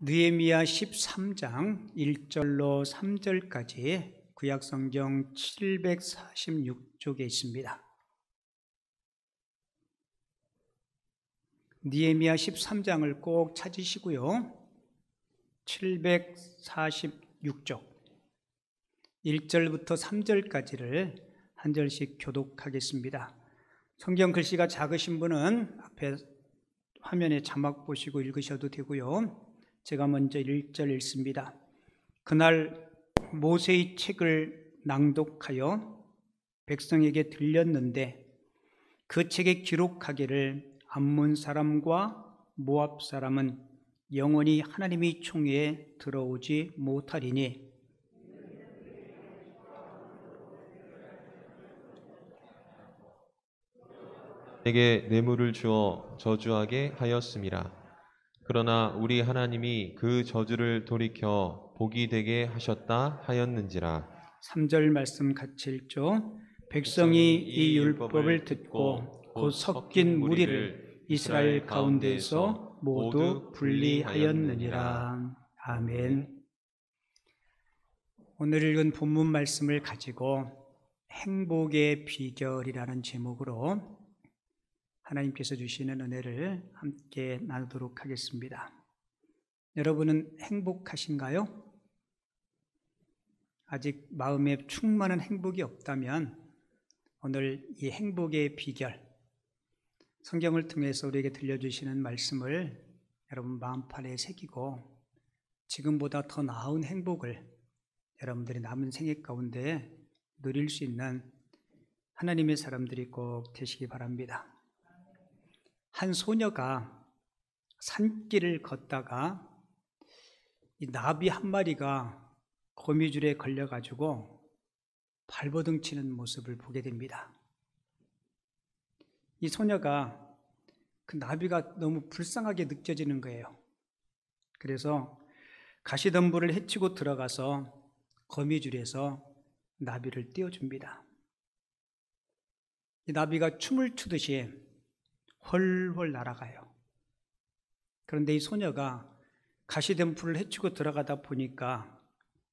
느헤미야 13장 1절로 3절까지 구약성경 746쪽에 있습니다. 느헤미야 13장을 꼭 찾으시고요. 746쪽 1절부터 3절까지를 한 절씩 교독하겠습니다. 성경 글씨가 작으신 분은 앞에 화면에 자막 보시고 읽으셔도 되고요. 제가 먼저 1절 읽습니다. 그날 모세의 책을 낭독하여 백성에게 들렸는데 그 책에 기록하기를 암몬 사람과 모압 사람은 영원히 하나님의 총회에 들어오지 못하리니 내게 뇌물을 주어 저주하게 하였음이라. 그러나 우리 하나님이 그 저주를 돌이켜 복이 되게 하셨다 하였는지라. 3절 말씀 같이 읽죠. 백성이 이 율법을 듣고 곧 섞인 무리를 이스라엘 가운데에서 모두 분리하였느니라. 아멘. 오늘 읽은 본문 말씀을 가지고 행복의 비결이라는 제목으로 하나님께서 주시는 은혜를 함께 나누도록 하겠습니다. 여러분은 행복하신가요? 아직 마음에 충만한 행복이 없다면 오늘 이 행복의 비결, 성경을 통해서 우리에게 들려주시는 말씀을 여러분 마음판에 새기고 지금보다 더 나은 행복을 여러분들이 남은 생애 가운데 누릴 수 있는 하나님의 사람들이 꼭 되시기 바랍니다. 한 소녀가 산길을 걷다가 이 나비 한 마리가 거미줄에 걸려가지고 발버둥 치는 모습을 보게 됩니다. 이 소녀가 그 나비가 너무 불쌍하게 느껴지는 거예요. 그래서 가시덤불을 헤치고 들어가서 거미줄에서 나비를 띄워줍니다. 이 나비가 춤을 추듯이 훨훨 날아가요. 그런데 이 소녀가 가시덤불을 헤치고 들어가다 보니까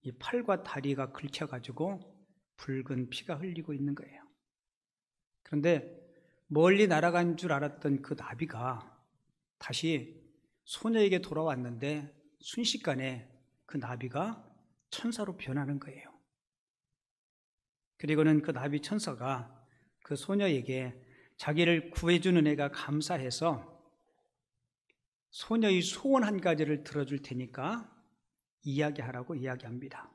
이 팔과 다리가 긁혀가지고 붉은 피가 흘리고 있는 거예요. 그런데 멀리 날아간 줄 알았던 그 나비가 다시 소녀에게 돌아왔는데 순식간에 그 나비가 천사로 변하는 거예요. 그리고는 그 나비 천사가 그 소녀에게 자기를 구해주는 애가 감사해서 소녀의 소원 한 가지를 들어줄 테니까 이야기하라고 이야기합니다.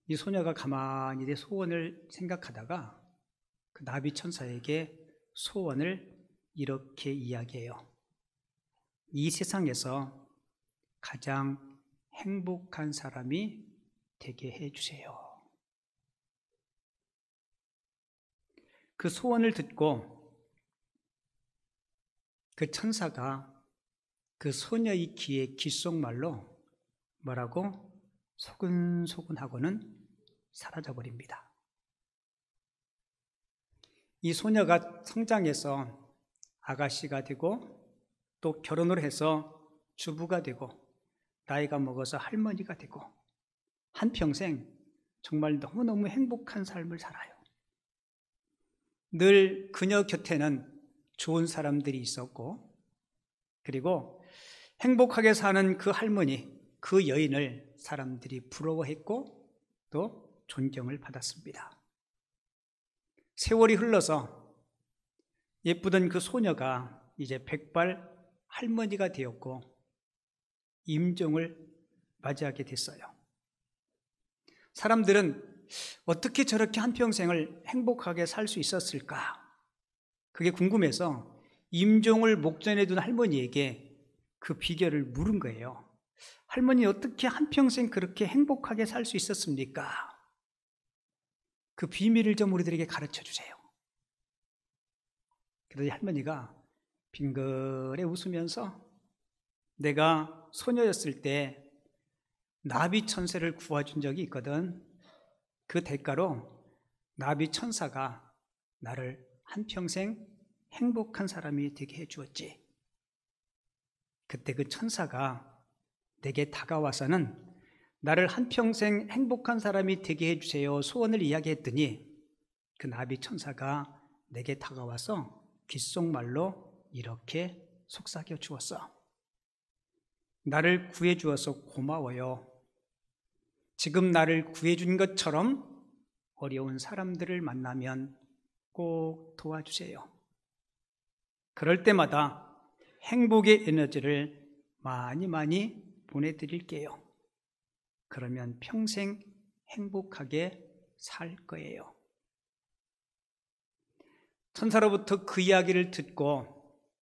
이 소녀가 가만히 내 소원을 생각하다가 그 나비 천사에게 소원을 이렇게 이야기해요. 이 세상에서 가장 행복한 사람이 되게 해주세요. 그 소원을 듣고 그 천사가 그 소녀의 귀에 귓속말로 뭐라고 소근소근하고는 사라져버립니다. 이 소녀가 성장해서 아가씨가 되고 또 결혼을 해서 주부가 되고 나이가 먹어서 할머니가 되고 한평생 정말 너무너무 행복한 삶을 살아요. 늘 그녀 곁에는 좋은 사람들이 있었고 그리고 행복하게 사는 그 할머니, 그 여인을 사람들이 부러워했고 또 존경을 받았습니다. 세월이 흘러서 예쁘던 그 소녀가 이제 백발 할머니가 되었고 임종을 맞이하게 됐어요. 사람들은 어떻게 저렇게 한평생을 행복하게 살 수 있었을까? 그게 궁금해서 임종을 목전에 둔 할머니에게 그 비결을 물은 거예요. 할머니 어떻게 한평생 그렇게 행복하게 살 수 있었습니까? 그 비밀을 좀 우리들에게 가르쳐 주세요. 그래서 할머니가 빙그레 웃으면서 내가 소녀였을 때 나비 천사를 구해준 적이 있거든. 그 대가로 나비 천사가 나를 한평생 행복한 사람이 되게 해주었지. 그때 그 천사가 내게 다가와서는 나를 한평생 행복한 사람이 되게 해주세요 소원을 이야기했더니 그 나비 천사가 내게 다가와서 귓속말로 이렇게 속삭여 주었어. 나를 구해 주어서 고마워요. 지금 나를 구해 준 것처럼 어려운 사람들을 만나면 꼭 도와주세요. 그럴 때마다 행복의 에너지를 많이 보내드릴게요. 그러면 평생 행복하게 살 거예요. 천사로부터 그 이야기를 듣고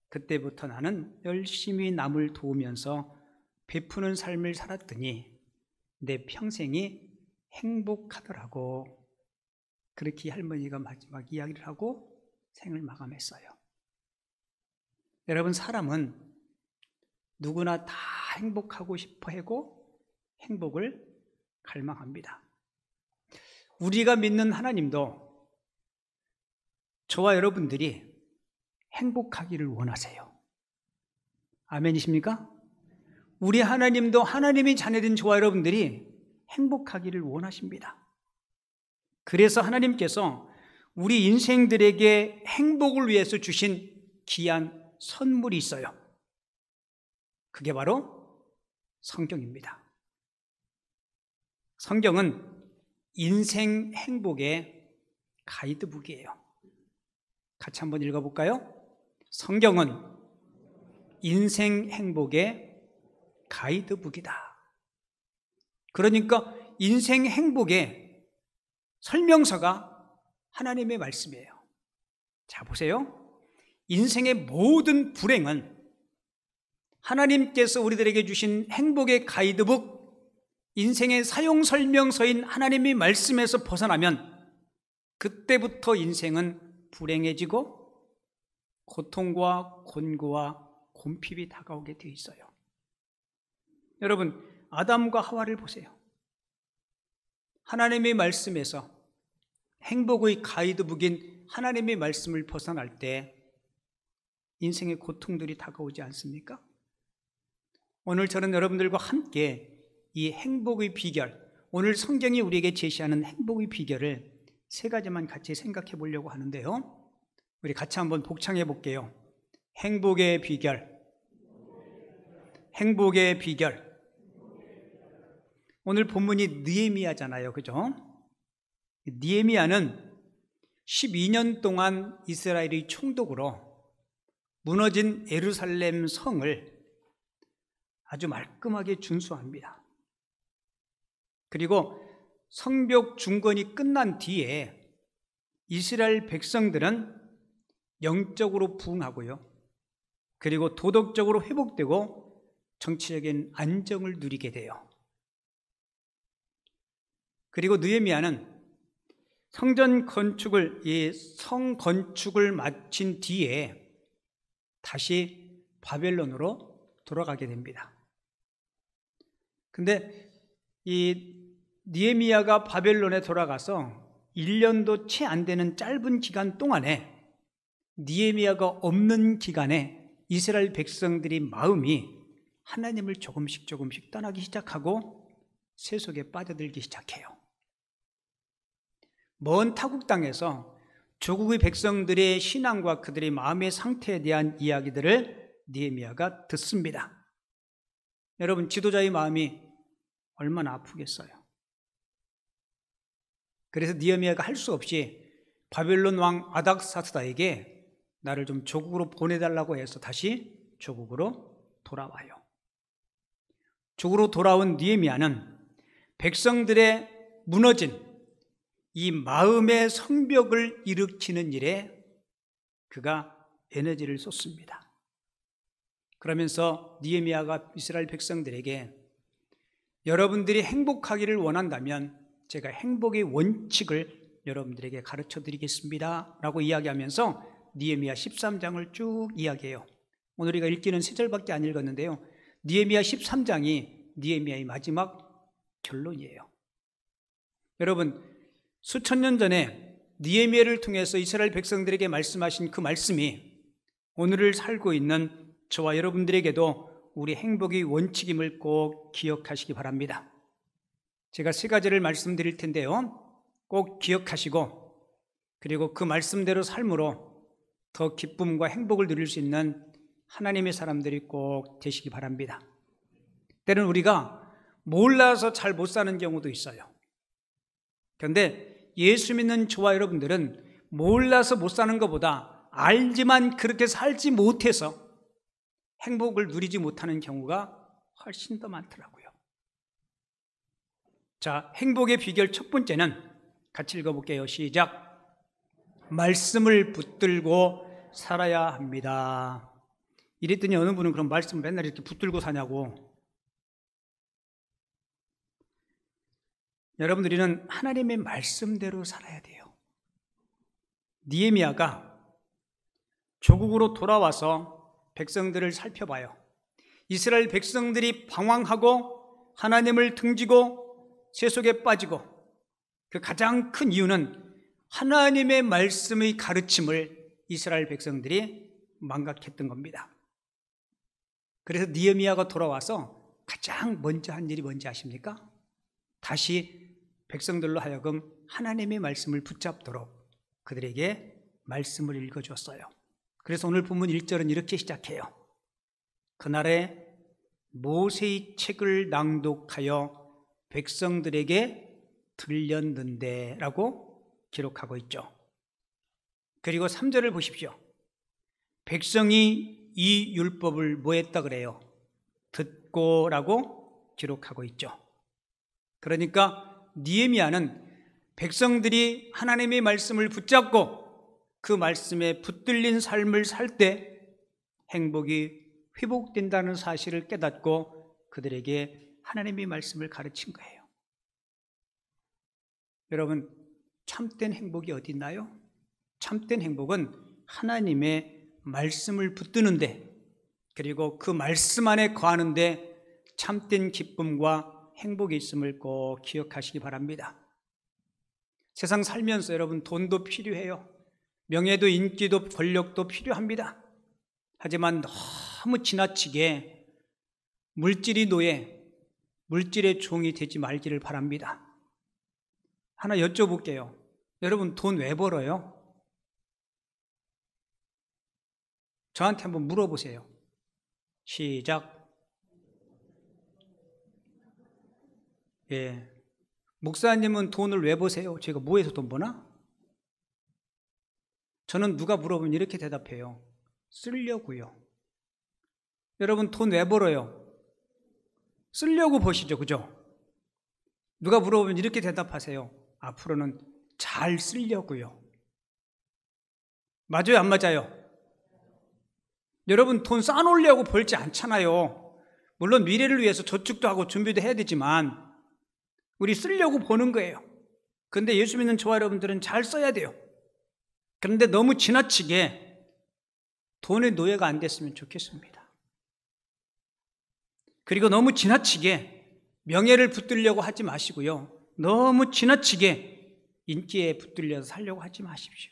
그때부터 나는 열심히 남을 도우면서 베푸는 삶을 살았더니 내 평생이 행복하더라고. 그렇게 할머니가 마지막 이야기를 하고 생을 마감했어요. 여러분, 사람은 누구나 다 행복하고 싶어 하고 행복을 갈망합니다. 우리가 믿는 하나님도 저와 여러분들이 행복하기를 원하세요. 아멘이십니까? 우리 하나님도 하나님이 자녀된 저와 여러분들이 행복하기를 원하십니다. 그래서 하나님께서 우리 인생들에게 행복을 위해서 주신 귀한 선물이 있어요. 그게 바로 성경입니다. 성경은 인생 행복의 가이드북이에요. 같이 한번 읽어볼까요? 성경은 인생 행복의 가이드북이다. 그러니까 인생 행복의 설명서가 하나님의 말씀이에요. 자, 보세요. 인생의 모든 불행은 하나님께서 우리들에게 주신 행복의 가이드북, 인생의 사용 설명서인 하나님의 말씀에서 벗어나면 그때부터 인생은 불행해지고 고통과 곤고와 곰핍이 다가오게 되어 있어요. 여러분, 아담과 하와를 보세요. 하나님의 말씀에서 행복의 가이드북인 하나님의 말씀을 벗어날 때 인생의 고통들이 다가오지 않습니까? 오늘 저는 여러분들과 함께 이 행복의 비결, 오늘 성경이 우리에게 제시하는 행복의 비결을 세 가지만 같이 생각해 보려고 하는데요. 우리 같이 한번 복창해 볼게요. 행복의 비결, 행복의 비결. 오늘 본문이 느헤미야잖아요, 그죠? 느헤미야는 12년 동안 이스라엘의 총독으로 무너진 예루살렘 성을 아주 말끔하게 준수합니다. 그리고 성벽 중건이 끝난 뒤에 이스라엘 백성들은 영적으로 부흥하고요. 그리고 도덕적으로 회복되고 정치적인 안정을 누리게 돼요. 그리고 느헤미야는 성전 건축을, 이 성 건축을 마친 뒤에 다시 바벨론으로 돌아가게 됩니다. 근데 이 느헤미야가 바벨론에 돌아가서 1년도 채 안 되는 짧은 기간 동안에 느헤미야가 없는 기간에 이스라엘 백성들이 마음이 하나님을 조금씩 떠나기 시작하고 세속에 빠져들기 시작해요. 먼 타국 땅에서 조국의 백성들의 신앙과 그들의 마음의 상태에 대한 이야기들을 느헤미야가 듣습니다. 여러분, 지도자의 마음이 얼마나 아프겠어요. 그래서 느헤미야가 할 수 없이 바벨론 왕 아닥사스다에게 나를 좀 조국으로 보내달라고 해서 다시 조국으로 돌아와요. 조국으로 돌아온 느헤미야는 백성들의 무너진 이 마음의 성벽을 일으키는 일에 그가 에너지를 쏟습니다. 그러면서 느헤미야가 이스라엘 백성들에게 여러분들이 행복하기를 원한다면 제가 행복의 원칙을 여러분들에게 가르쳐 드리겠습니다 라고 이야기하면서 느헤미야 13장을 쭉 이야기해요. 오늘 우리가 읽기는 3절밖에 안 읽었는데요, 느헤미야 13장이 느헤미야의 마지막 결론이에요. 여러분, 수천 년 전에 느헤미야를 통해서 이스라엘 백성들에게 말씀하신 그 말씀이 오늘을 살고 있는 저와 여러분들에게도 우리 행복의 원칙임을 꼭 기억하시기 바랍니다. 제가 3가지를 말씀드릴 텐데요. 꼭 기억하시고 그리고 그 말씀대로 삶으로 더 기쁨과 행복을 누릴 수 있는 하나님의 사람들이 꼭 되시기 바랍니다. 때로는 우리가 몰라서 잘 못 사는 경우도 있어요. 그런데 예수 믿는 저와 여러분들은 몰라서 못 사는 것보다 알지만 그렇게 살지 못해서 행복을 누리지 못하는 경우가 훨씬 더 많더라고요. 자, 행복의 비결 첫 번째는 같이 읽어볼게요. 시작. 말씀을 붙들고 살아야 합니다. 이랬더니 어느 분은 그럼 말씀을 맨날 이렇게 붙들고 사냐고. 여러분들은 하나님의 말씀대로 살아야 돼요. 느헤미야가 조국으로 돌아와서 백성들을 살펴봐요. 이스라엘 백성들이 방황하고 하나님을 등지고 세속에 빠지고 그 가장 큰 이유는 하나님의 말씀의 가르침을 이스라엘 백성들이 망각했던 겁니다. 그래서 느헤미야가 돌아와서 가장 먼저 한 일이 뭔지 아십니까? 다시 백성들로 하여금 하나님의 말씀을 붙잡도록 그들에게 말씀을 읽어줬어요. 그래서 오늘 본문 1절은 이렇게 시작해요. 그날에 모세의 책을 낭독하여 백성들에게 들렸는데 라고 기록하고 있죠. 그리고 3절을 보십시오. 백성이 이 율법을 뭐 했다 그래요? 듣고 라고 기록하고 있죠. 그러니까 느헤미야는 백성들이 하나님의 말씀을 붙잡고 그 말씀에 붙들린 삶을 살 때 행복이 회복된다는 사실을 깨닫고 그들에게 하나님의 말씀을 가르친 거예요. 여러분, 참된 행복이 어디 있나요? 참된 행복은 하나님의 말씀을 붙드는데 그리고 그 말씀 안에 거하는데 참된 기쁨과 행복이 있음을 꼭 기억하시기 바랍니다. 세상 살면서 여러분 돈도 필요해요. 명예도 인기도 권력도 필요합니다. 하지만 너무 지나치게 물질이 노예, 물질의 종이 되지 말기를 바랍니다. 하나 여쭤볼게요. 여러분 돈 왜 벌어요? 저한테 한번 물어보세요. 시작. 예. 목사님은 돈을 왜 버세요? 제가 뭐해서 돈 버나? 저는 누가 물어보면 이렇게 대답해요. 쓰려고요. 여러분 돈 왜 벌어요? 쓰려고 버시죠, 그죠? 누가 물어보면 이렇게 대답하세요. 앞으로는 잘 쓰려고요. 맞아요, 안 맞아요? 여러분 돈 쌓아놓으려고 벌지 않잖아요. 물론 미래를 위해서 저축도 하고 준비도 해야 되지만 우리 쓰려고 버는 거예요. 그런데 예수 믿는 저와 여러분들은 잘 써야 돼요. 그런데 너무 지나치게 돈의 노예가 안 됐으면 좋겠습니다. 그리고 너무 지나치게 명예를 붙들려고 하지 마시고요. 너무 지나치게 인기에 붙들려서 살려고 하지 마십시오.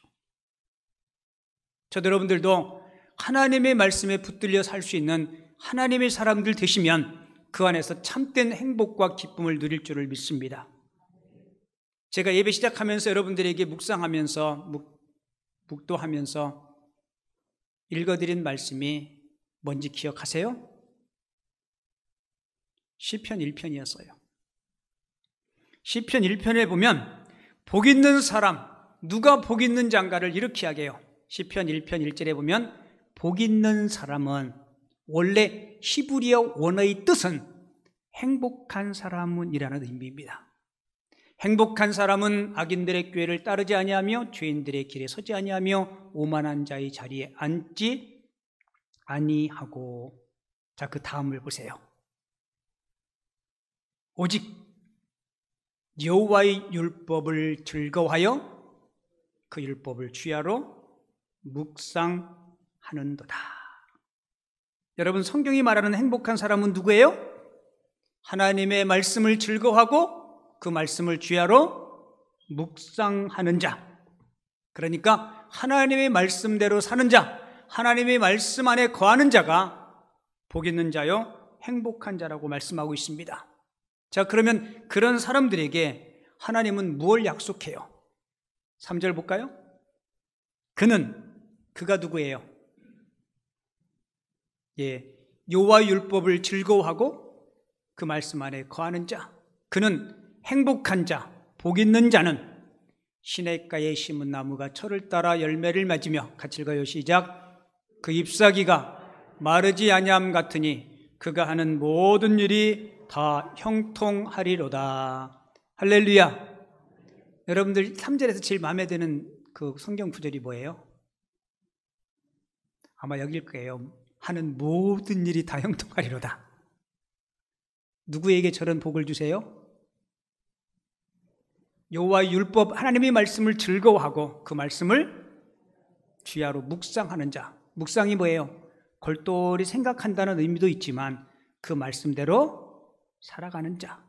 저도 여러분들도 하나님의 말씀에 붙들려 살 수 있는 하나님의 사람들 되시면 그 안에서 참된 행복과 기쁨을 누릴 줄을 믿습니다. 제가 예배 시작하면서 여러분들에게 묵상하면서 묵도하면서 읽어드린 말씀이 뭔지 기억하세요? 시편 1편이었어요. 시편 1편에 보면 복 있는 사람, 누가 복 있는 장가를 이렇게 하게요. 시편 1편 1절에 보면 복 있는 사람은 원래 히브리어 원어의 뜻은 행복한 사람은 이라는 의미입니다. 행복한 사람은 악인들의 꾀를 따르지 아니하며 죄인들의 길에 서지 아니하며 오만한 자의 자리에 앉지 아니하고. 자, 그 다음을 보세요. 오직 여호와의 율법을 즐거워하여 그 율법을 주야로 묵상하는도다. 여러분, 성경이 말하는 행복한 사람은 누구예요? 하나님의 말씀을 즐거워하고 그 말씀을 주야로 묵상하는 자. 그러니까 하나님의 말씀대로 사는 자, 하나님의 말씀 안에 거하는 자가 복 있는 자요, 행복한 자라고 말씀하고 있습니다. 자, 그러면 그런 사람들에게 하나님은 무엇을 약속해요? 3절 볼까요? 그가 누구예요? 여호와 율법을 즐거워하고 그 말씀 안에 거하는 자, 그는 행복한 자, 복 있는 자는 시냇가에 심은 나무가 철을 따라 열매를 맺으며, 같이 읽어요. 시작. 그 잎사귀가 마르지 아니함 같으니 그가 하는 모든 일이 다 형통하리로다. 할렐루야. 여러분들 3절에서 제일 마음에 드는 그 성경 구절이 뭐예요? 아마 여길 거예요. 하는 모든 일이 다 형통하리로다. 누구에게 저런 복을 주세요? 여호와의 율법, 하나님의 말씀을 즐거워하고 그 말씀을 주야로 묵상하는 자. 묵상이 뭐예요? 골똘히 생각한다는 의미도 있지만 그 말씀대로 살아가는 자.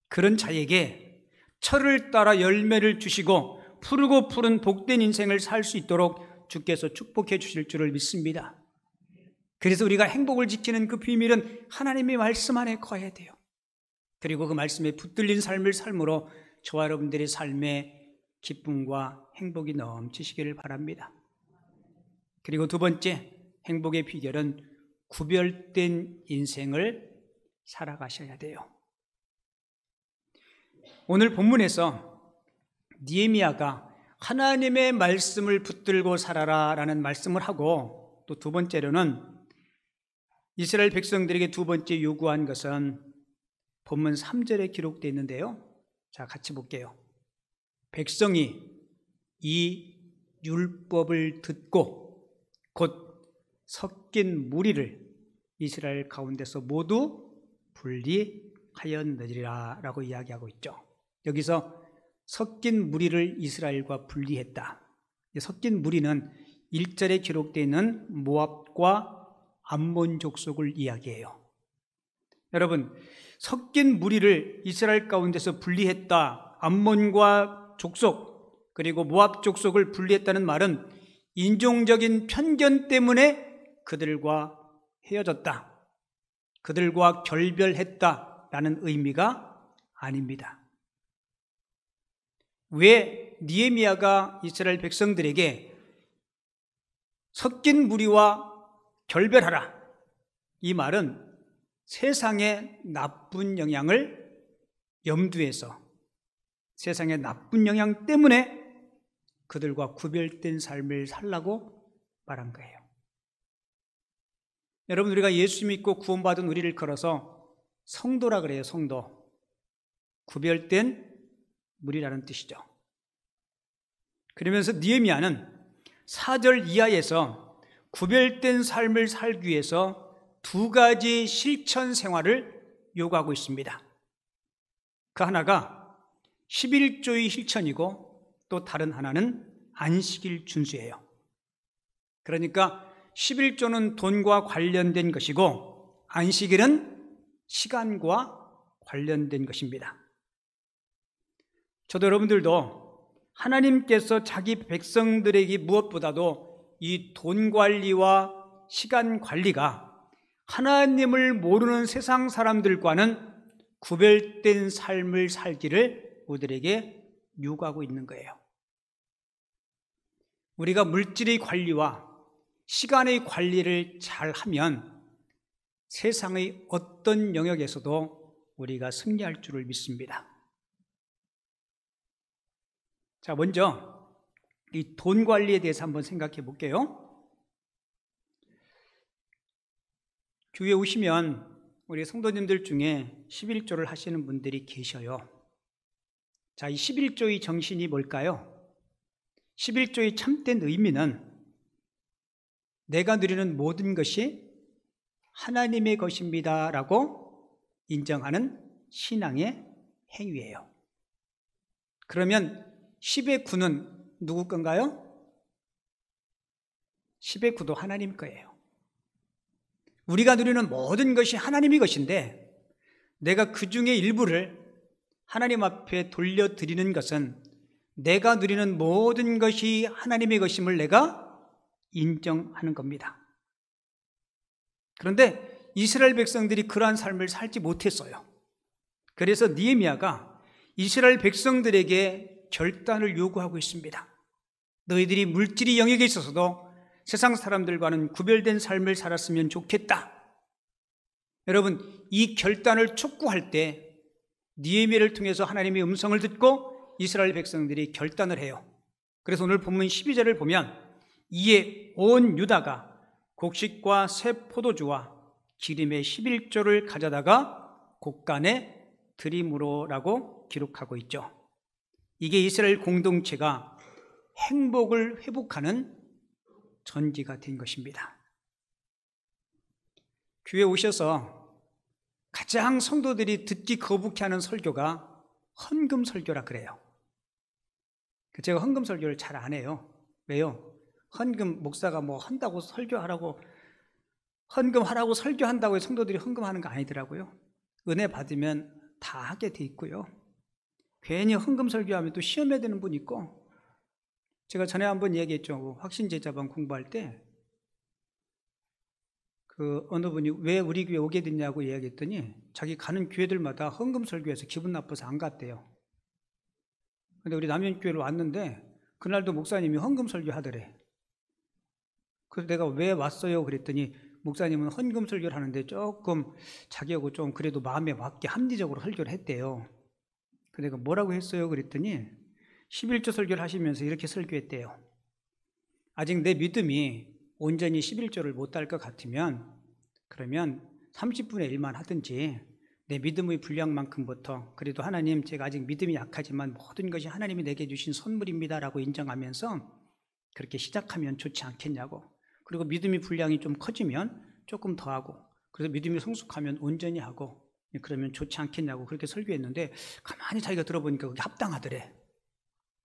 그런 자에게 철을 따라 열매를 주시고 푸르고 푸른 복된 인생을 살 수 있도록 주께서 축복해 주실 줄을 믿습니다. 그래서 우리가 행복을 지키는 그 비밀은 하나님의 말씀 안에 거해야 돼요. 그리고 그 말씀에 붙들린 삶을 삶으로 저와 여러분들의 삶에 기쁨과 행복이 넘치시기를 바랍니다. 그리고 두 번째, 행복의 비결은 구별된 인생을 살아가셔야 돼요. 오늘 본문에서 느헤미야가 하나님의 말씀을 붙들고 살아라 라는 말씀을 하고, 또 두 번째로는 이스라엘 백성들에게 두 번째 요구한 것은 본문 3절에 기록되어 있는데요. 자, 같이 볼게요. 백성이 이 율법을 듣고 곧 섞인 무리를 이스라엘 가운데서 모두 분리하였느니라 라고 이야기하고 있죠. 여기서 섞인 무리를 이스라엘과 분리했다. 섞인 무리는 1절에 기록되어 있는 모압과 암몬 족속을 이야기해요. 여러분, 섞인 무리를 이스라엘 가운데서 분리했다. 암몬과 족속 그리고 모압 족속을 분리했다는 말은 인종적인 편견 때문에 그들과 헤어졌다, 그들과 결별했다라는 의미가 아닙니다. 왜 느헤미야가 이스라엘 백성들에게 섞인 무리와 결별하라, 이 말은 세상의 나쁜 영향을 염두에서, 세상의 나쁜 영향 때문에 그들과 구별된 삶을 살라고 말한 거예요. 여러분, 우리가 예수 믿고 구원받은 우리를 걸어서 성도라 그래요. 성도. 구별된 무리라는 뜻이죠. 그러면서 느헤미야는 4절 이하에서 구별된 삶을 살기 위해서 두 가지 실천 생활을 요구하고 있습니다. 그 하나가 11조의 실천이고 또 다른 하나는 안식일 준수예요. 그러니까 11조는 돈과 관련된 것이고 안식일은 시간과 관련된 것입니다. 저도 여러분들도 하나님께서 자기 백성들에게 무엇보다도 이 돈 관리와 시간 관리가 하나님을 모르는 세상 사람들과는 구별된 삶을 살기를 우리들에게 요구하고 있는 거예요. 우리가 물질의 관리와 시간의 관리를 잘하면 세상의 어떤 영역에서도 우리가 승리할 줄을 믿습니다. 자, 먼저 이 돈 관리에 대해서 한번 생각해 볼게요. 교회에 오시면 우리 성도님들 중에 11조를 하시는 분들이 계셔요. 자, 이 11조의 정신이 뭘까요? 11조의 참된 의미는 내가 누리는 모든 것이 하나님의 것입니다 라고 인정하는 신앙의 행위예요. 그러면 10의 9는 누구 건가요? 10의 9도 하나님 거예요. 우리가 누리는 모든 것이 하나님의 것인데 내가 그 중에 일부를 하나님 앞에 돌려드리는 것은 내가 누리는 모든 것이 하나님의 것임을 내가 인정하는 겁니다. 그런데 이스라엘 백성들이 그러한 삶을 살지 못했어요. 그래서 느헤미야가 이스라엘 백성들에게 결단을 요구하고 있습니다. 너희들이 물질의 영역에 있어서도 세상 사람들과는 구별된 삶을 살았으면 좋겠다. 여러분, 이 결단을 촉구할 때 느헤미야를 통해서 하나님의 음성을 듣고 이스라엘 백성들이 결단을 해요. 그래서 오늘 본문 12절을 보면 이에 온 유다가 곡식과 새 포도주와 기름의 11조를 가져다가 곡간에 드림으로라고 기록하고 있죠. 이게 이스라엘 공동체가 행복을 회복하는 전기가 된 것입니다. 교회 오셔서 가장 성도들이 듣기 거북해하는 설교가 헌금 설교라 그래요. 제가 헌금 설교를 잘 안 해요. 왜요? 헌금 목사가 뭐 한다고 설교하라고 헌금하라고 설교한다고 성도들이 헌금하는 거 아니더라고요. 은혜 받으면 다 하게 돼 있고요. 괜히 헌금 설교하면 또 시험에 드는 분 있고, 제가 전에 한번 얘기했죠. 확신제자반 공부할 때 그 어느 분이 왜 우리 교회 오게 됐냐고 이야기했더니 자기 가는 교회들마다 헌금 설교해서 기분 나빠서 안 갔대요. 근데 우리 남현교회로 왔는데 그날도 목사님이 헌금 설교하더래. 그래서 내가 왜 왔어요? 그랬더니 목사님은 헌금 설교를 하는데 조금 자기하고 좀 그래도 마음에 맞게 합리적으로 설교를 했대요. 그래서 내가 뭐라고 했어요? 그랬더니 11조 설교를 하시면서 이렇게 설교했대요. 아직 내 믿음이 온전히 11조를 못 달 것 같으면 그러면 30분의 1만 하든지 내 믿음의 분량만큼부터 그래도 하나님 제가 아직 믿음이 약하지만 모든 것이 하나님이 내게 주신 선물입니다라고 인정하면서 그렇게 시작하면 좋지 않겠냐고. 그리고 믿음의 분량이 좀 커지면 조금 더 하고, 그래서 믿음이 성숙하면 온전히 하고 그러면 좋지 않겠냐고 그렇게 설교했는데 가만히 자기가 들어보니까 그게 합당하더래.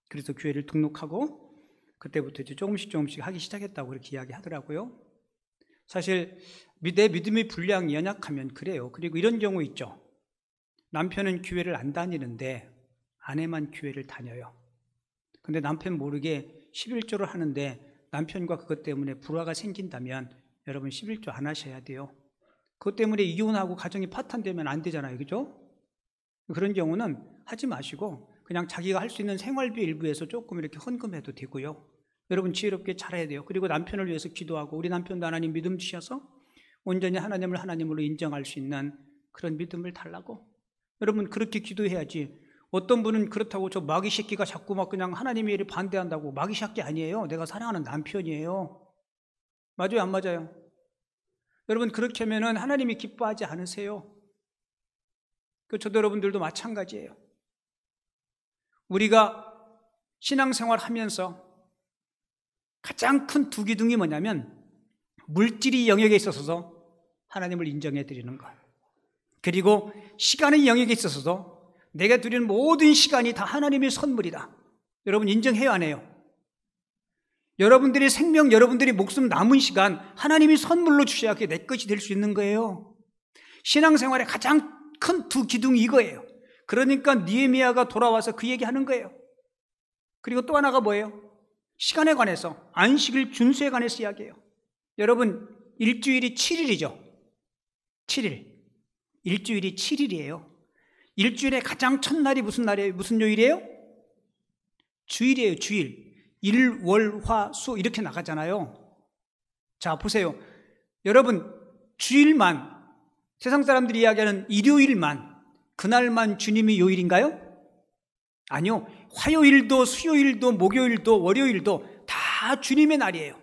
그래서 교회를 등록하고 그때부터 이제 조금씩 하기 시작했다고 그렇게 이야기하더라고요. 사실 내 믿음의 분량이 연약하면 그래요. 그리고 이런 경우 있죠. 남편은 교회를 안 다니는데 아내만 교회를 다녀요. 근데 남편 모르게 11조를 하는데 남편과 그것 때문에 불화가 생긴다면 여러분 11조 안 하셔야 돼요. 그것 때문에 이혼하고 가정이 파탄되면 안 되잖아요. 그죠? 그런 경우는 하지 마시고 그냥 자기가 할 수 있는 생활비 일부에서 조금 이렇게 헌금해도 되고요. 여러분 지혜롭게 잘해야 돼요. 그리고 남편을 위해서 기도하고 우리 남편도 하나님 믿음 주셔서 온전히 하나님을 하나님으로 인정할 수 있는 그런 믿음을 달라고. 여러분 그렇게 기도해야지. 어떤 분은 그렇다고 저 마귀 새끼가 자꾸 막 그냥 하나님의 일에 반대한다고. 마귀 새끼 아니에요. 내가 사랑하는 남편이에요. 맞아요, 안 맞아요? 여러분 그렇게 하면은 하나님이 기뻐하지 않으세요. 저도 여러분들도 마찬가지예요. 우리가 신앙생활 하면서 가장 큰 두 기둥이 뭐냐면 물질의 영역에 있어서 하나님을 인정해 드리는 것, 그리고 시간의 영역에 있어서도 내가 드리는 모든 시간이 다 하나님의 선물이다. 여러분 인정해요, 안 해요? 여러분들의 생명, 여러분들의 목숨 남은 시간 하나님이 선물로 주셔야 그게 내 것이 될 수 있는 거예요. 신앙생활의 가장 큰 두 기둥이 이거예요. 그러니까 느헤미야가 돌아와서 그 얘기하는 거예요. 그리고 또 하나가 뭐예요? 시간에 관해서, 안식일 준수에 관해서 이야기해요. 여러분 일주일이 7일이죠. 7일. 일주일이 7일이에요. 일주일의 가장 첫날이 무슨 날이에요? 무슨 요일이에요? 주일이에요. 주일. 일, 월, 화, 수 이렇게 나가잖아요. 자 보세요. 여러분 주일만, 세상 사람들이 이야기하는 일요일만, 그날만 주님의 요일인가요? 아니요. 화요일도 수요일도 목요일도 월요일도 다 주님의 날이에요.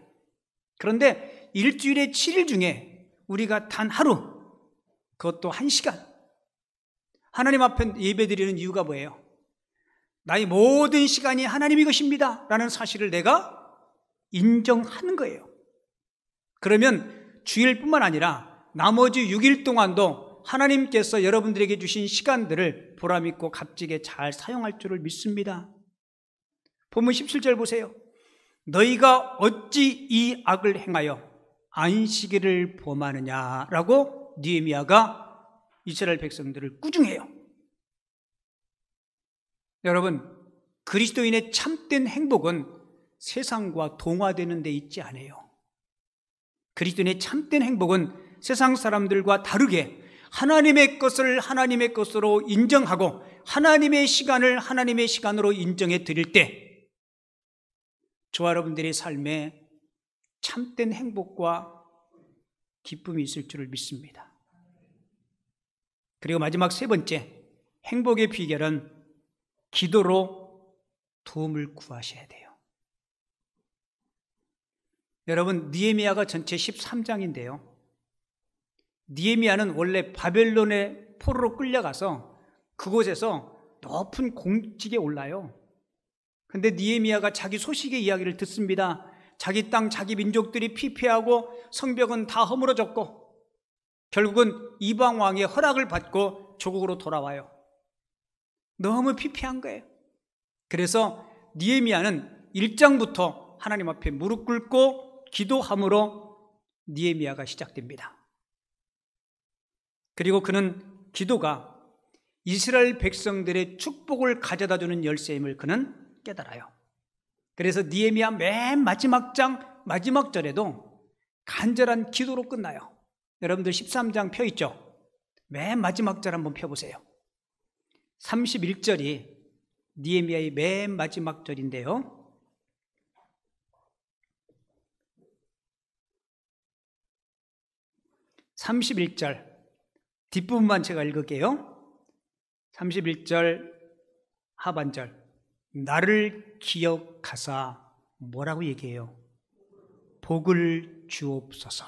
그런데 일주일의 7일 중에 우리가 단 하루, 그것도 1시간 하나님 앞에 예배드리는 이유가 뭐예요? 나의 모든 시간이 하나님의 것입니다 라는 사실을 내가 인정하는 거예요. 그러면 주일뿐만 아니라 나머지 6일 동안도 하나님께서 여러분들에게 주신 시간들을 보람있고 값지게 잘 사용할 줄을 믿습니다. 본문 17절 보세요. 너희가 어찌 이 악을 행하여 안식일을 범하느냐라고 느헤미야가 이스라엘 백성들을 꾸중해요. 여러분 그리스도인의 참된 행복은 세상과 동화되는 데 있지 않아요. 그리스도인의 참된 행복은 세상 사람들과 다르게 하나님의 것을 하나님의 것으로 인정하고 하나님의 시간을 하나님의 시간으로 인정해 드릴 때 저와 여러분들의 삶에 참된 행복과 기쁨이 있을 줄을 믿습니다. 그리고 마지막 세 번째, 행복의 비결은 기도로 도움을 구하셔야 돼요. 여러분, 느헤미야가 전체 13장인데요. 느헤미야는 원래 바벨론의 포로로 끌려가서 그곳에서 높은 공직에 올라요. 근데 느헤미야가 자기 소식의 이야기를 듣습니다. 자기 땅, 자기 민족들이 피폐하고 성벽은 다 허물어졌고 결국은 이방 왕의 허락을 받고 조국으로 돌아와요. 너무 피폐한 거예요. 그래서 느헤미야는 1장부터 하나님 앞에 무릎 꿇고 기도함으로 느헤미야가 시작됩니다. 그리고 그는 기도가 이스라엘 백성들의 축복을 가져다주는 열쇠임을 그는 깨달아요. 그래서 느헤미야 맨 마지막 장 마지막 절에도 간절한 기도로 끝나요. 여러분들 13장 펴있죠? 맨 마지막 절 한번 펴보세요. 31절이 느헤미야의 맨 마지막 절인데요. (31절) 뒷부분만 제가 읽을게요. 31절 하반절, 나를 기억하사 뭐라고 얘기해요? 복을 주옵소서.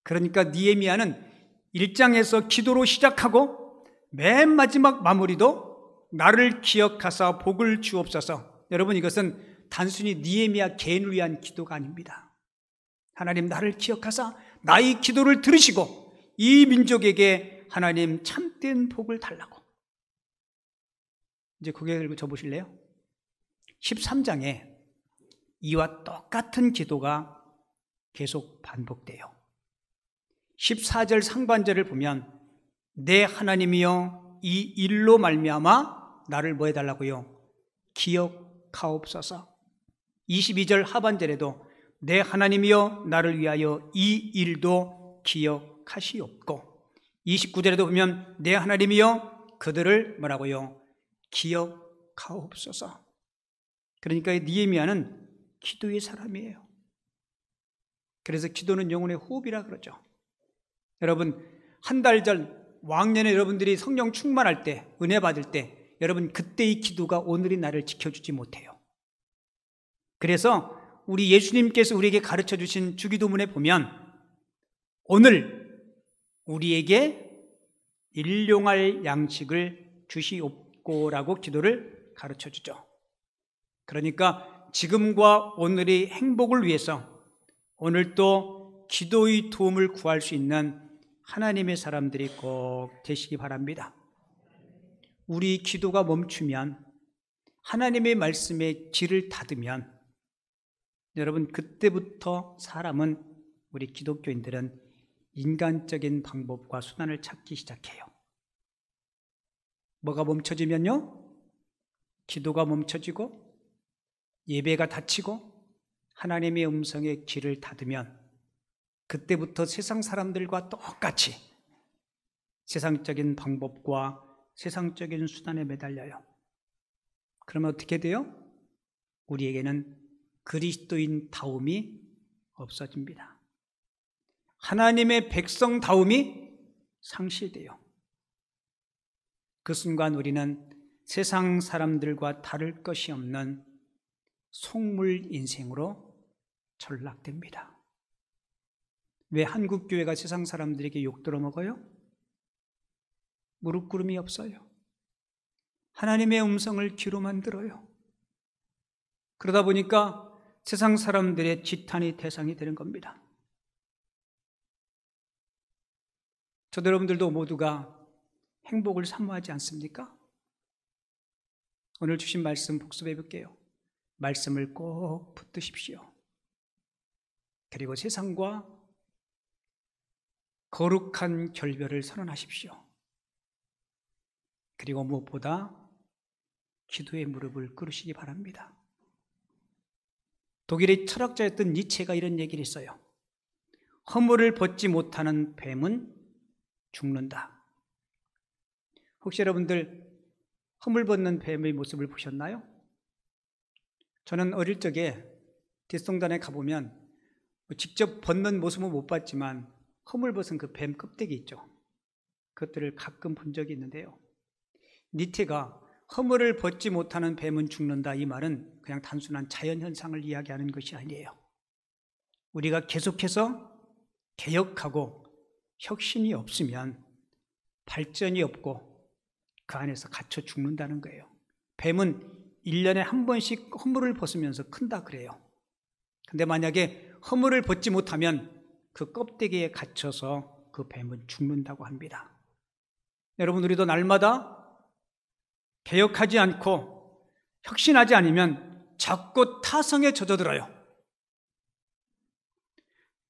그러니까 느헤미야는 1장에서 기도로 시작하고 맨 마지막 마무리도 나를 기억하사 복을 주옵소서. 여러분, 이것은 단순히 느헤미야 개인을 위한 기도가 아닙니다. 하나님, 나를 기억하사 나의 기도를 들으시고 이 민족에게 하나님 참된 복을 달라고. 이제 고개 들고 저 보실래요? 13장에 이와 똑같은 기도가 계속 반복돼요. 14절 상반절을 보면 내 하나님이여 이 일로 말미암아 나를 뭐 해달라고요? 기억하옵소서. 22절 하반절에도 내 하나님이여 나를 위하여 이 일도 기억하시옵고 29절에도 보면 내 하나님이여 그들을 뭐라고요? 기억하옵소서. 그러니까 느헤미야는 기도의 사람이에요. 그래서 기도는 영혼의 호흡이라 그러죠. 여러분, 한 달 전 왕년에 여러분들이 성령 충만할 때, 은혜 받을 때 여러분 그때의 기도가 오늘의 나를 지켜주지 못해요. 그래서 우리 예수님께서 우리에게 가르쳐 주신 주기도문에 보면 오늘 우리에게 일용할 양식을 주시옵고라고 기도를 가르쳐 주죠. 그러니까 지금과 오늘의 행복을 위해서 오늘도 기도의 도움을 구할 수 있는 하나님의 사람들이 꼭 되시기 바랍니다. 우리 기도가 멈추면, 하나님의 말씀에 귀를 닫으면 여러분 그때부터 사람은, 우리 기독교인들은 인간적인 방법과 수단을 찾기 시작해요. 뭐가 멈춰지면요? 기도가 멈춰지고 예배가 닫히고 하나님의 음성에 귀를 닫으면 그때부터 세상 사람들과 똑같이 세상적인 방법과 세상적인 수단에 매달려요. 그러면 어떻게 돼요? 우리에게는 그리스도인다움이 없어집니다. 하나님의 백성다움이 상실돼요. 그 순간 우리는 세상 사람들과 다를 것이 없는 속물 인생으로 전락됩니다. 왜 한국교회가 세상 사람들에게 욕 들어먹어요? 무릎꿇음이 없어요. 하나님의 음성을 귀로만 들어요. 그러다 보니까 세상 사람들의 지탄의 대상이 되는 겁니다. 저도 여러분들도 모두가 행복을 사모하지 않습니까? 오늘 주신 말씀 복습해 볼게요. 말씀을 꼭 붙드십시오. 그리고 세상과 거룩한 결별을 선언하십시오. 그리고 무엇보다 기도의 무릎을 꿇으시기 바랍니다. 독일의 철학자였던 니체가 이런 얘기를 했어요. 허물을 벗지 못하는 뱀은 죽는다. 혹시 여러분들 허물 벗는 뱀의 모습을 보셨나요? 저는 어릴 적에 뒷성단에 가보면 직접 벗는 모습은 못 봤지만 허물 벗은 그 뱀 껍데기 있죠. 그것들을 가끔 본 적이 있는데요. 니체가 허물을 벗지 못하는 뱀은 죽는다, 이 말은 그냥 단순한 자연현상을 이야기하는 것이 아니에요. 우리가 계속해서 개혁하고 혁신이 없으면 발전이 없고 그 안에서 갇혀 죽는다는 거예요. 뱀은 1년에 한 번씩 허물을 벗으면서 큰다 그래요. 근데 만약에 허물을 벗지 못하면 그 껍데기에 갇혀서 그 뱀은 죽는다고 합니다. 여러분, 우리도 날마다 개혁하지 않고 혁신하지 않으면 자꾸 타성에 젖어들어요.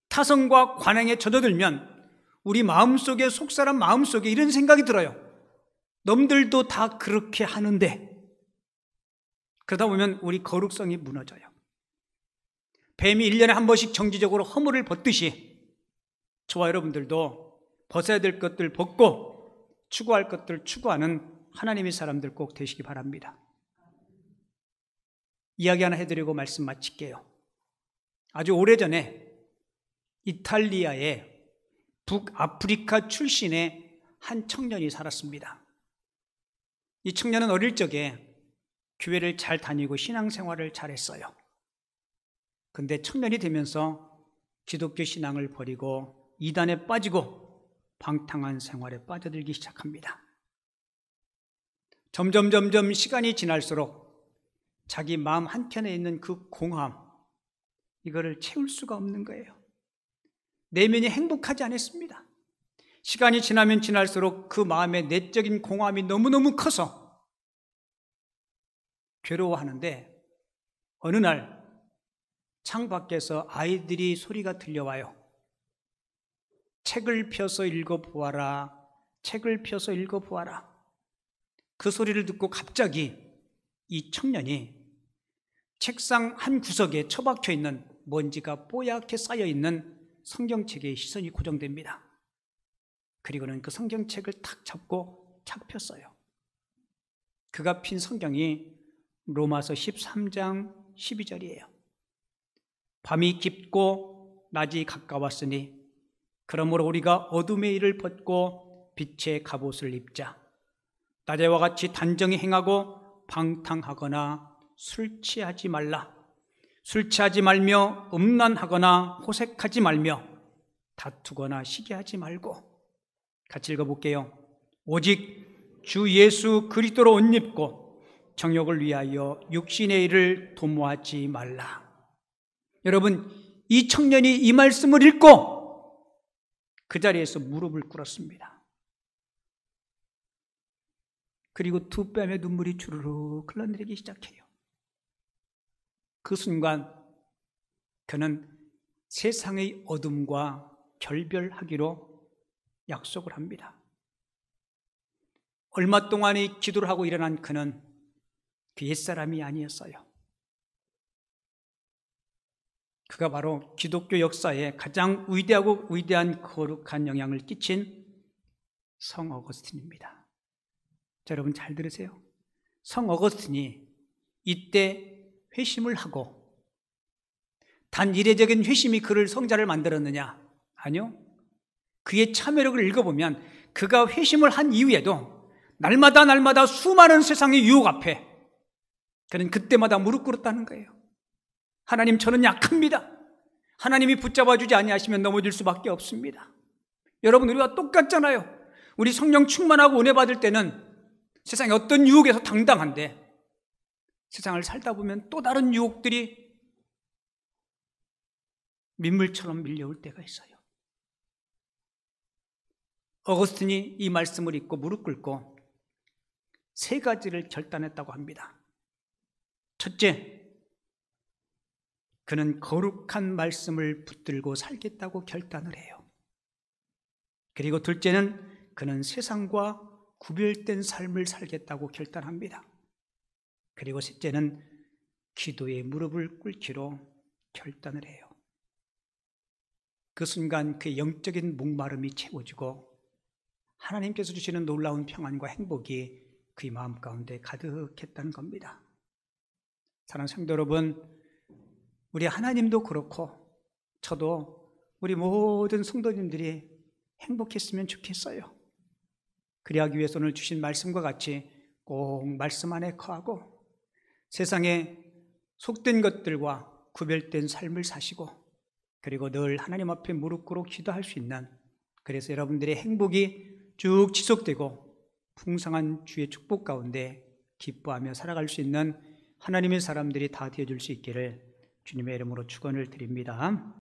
타성과 관행에 젖어들면 우리 마음속에, 속사람 마음속에 이런 생각이 들어요. 남들도 다 그렇게 하는데. 그러다 보면 우리 거룩성이 무너져요. 뱀이 1년에 한 번씩 정기적으로 허물을 벗듯이 저와 여러분들도 벗어야 될 것들 벗고 추구할 것들 추구하는 하나님의 사람들 꼭 되시기 바랍니다. 이야기 하나 해드리고 말씀 마칠게요. 아주 오래전에 이탈리아의 북아프리카 출신의 한 청년이 살았습니다. 이 청년은 어릴 적에 교회를 잘 다니고 신앙생활을 잘했어요. 근데 청년이 되면서 기독교 신앙을 버리고 이단에 빠지고 방탕한 생활에 빠져들기 시작합니다. 점점 시간이 지날수록 자기 마음 한켠에 있는 그 공허함, 이거를 채울 수가 없는 거예요. 내면이 행복하지 않았습니다. 시간이 지나면 지날수록 그 마음의 내적인 공허함이 너무너무 커서 괴로워하는데 어느 날 창밖에서 아이들이 소리가 들려와요. 책을 펴서 읽어보아라. 책을 펴서 읽어보아라. 그 소리를 듣고 갑자기 이 청년이 책상 한 구석에 처박혀 있는 먼지가 뽀얗게 쌓여있는 성경책에 시선이 고정됩니다. 그리고는 그 성경책을 탁 잡고 착 폈어요. 그가 핀 성경이 로마서 13장 12절이에요. 밤이 깊고 낮이 가까웠으니 그러므로 우리가 어둠의 일을 벗고 빛의 갑옷을 입자. 낮에와 같이 단정히 행하고 방탕하거나 술 취하지 말라. 술 취하지 말며 음란하거나 호색하지 말며 다투거나 시기하지 말고. 같이 읽어볼게요. 오직 주 예수 그리스도로 옷 입고 정욕을 위하여 육신의 일을 도모하지 말라. 여러분, 이 청년이 이 말씀을 읽고 그 자리에서 무릎을 꿇었습니다. 그리고 두 뺨에 눈물이 주르륵 흘러내리기 시작해요. 그 순간 그는 세상의 어둠과 결별하기로 약속을 합니다. 얼마 동안의 기도를 하고 일어난 그는 그 옛사람이 아니었어요. 그가 바로 기독교 역사에 가장 위대한 거룩한 영향을 끼친 성 어거스틴입니다. 자, 여러분 잘 들으세요. 성 어거스틴이 이때 회심을 하고 단 이례적인 회심이 그를 성자를 만들었느냐? 아니요. 그의 참여력을 읽어보면 그가 회심을 한 이후에도 날마다 수많은 세상의 유혹 앞에 그는 그때마다 무릎 꿇었다는 거예요. 하나님, 저는 약합니다. 하나님이 붙잡아주지 아니하시면 넘어질 수밖에 없습니다. 여러분, 우리와 똑같잖아요. 우리 성령 충만하고 은혜 받을 때는 세상의 어떤 유혹에서 당당한데 세상을 살다 보면 또 다른 유혹들이 민물처럼 밀려올 때가 있어요. 어거스틴이 이 말씀을 읽고 무릎 꿇고 세 가지를 결단했다고 합니다. 첫째, 그는 거룩한 말씀을 붙들고 살겠다고 결단을 해요. 그리고 둘째는 그는 세상과 구별된 삶을 살겠다고 결단합니다. 그리고 셋째는 기도의 무릎을 꿇기로 결단을 해요. 그 순간 그의 영적인 목마름이 채워지고 하나님께서 주시는 놀라운 평안과 행복이 그의 마음 가운데 가득했다는 겁니다. 사랑하는 성도 여러분, 우리 하나님도 그렇고 저도 우리 모든 성도님들이 행복했으면 좋겠어요. 그리하기 위해서 오늘 주신 말씀과 같이 꼭 말씀 안에 거하고 세상에 속된 것들과 구별된 삶을 사시고 그리고 늘 하나님 앞에 무릎 꿇고 기도할 수 있는, 그래서 여러분들의 행복이 쭉 지속되고 풍성한 주의 축복 가운데 기뻐하며 살아갈 수 있는 하나님의 사람들이 다 되어줄 수 있기를 주님의 이름으로 축원을 드립니다.